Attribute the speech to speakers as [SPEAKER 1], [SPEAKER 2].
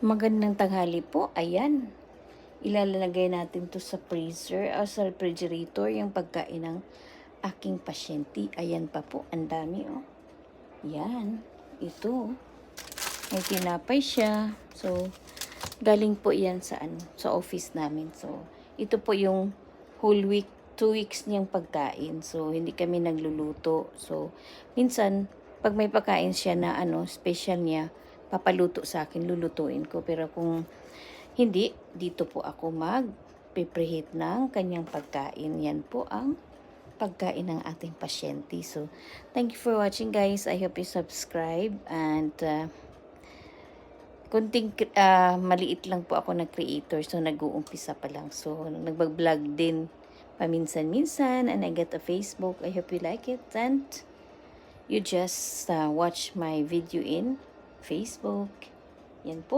[SPEAKER 1] Magandang tanghali po. Ayan, ilalagay natin to sa freezer o sa refrigerator yung pagkain ng aking pasyente. Ayan pa po, ang dami oh. Yan, ito. May tinapay siya. So, galing po yan sa office namin. So, ito po yung whole week, 2 weeks niyang pagkain. So, hindi kami nagluluto. So, minsan, pag may pagkain siya na special niya, papaluto sa akin, lulutuin ko. Pero kung hindi, dito po ako mag-preheat ng kanyang pagkain. Yan po ang pagkain ng ating pasyente. So, thank you for watching guys. I hope you subscribe and maliit lang po ako na creator. So, nag-uumpisa pa lang. So, nagbablog din paminsan-minsan and I get a Facebook. I hope you like it and you just watch my video in Facebook. Yan po.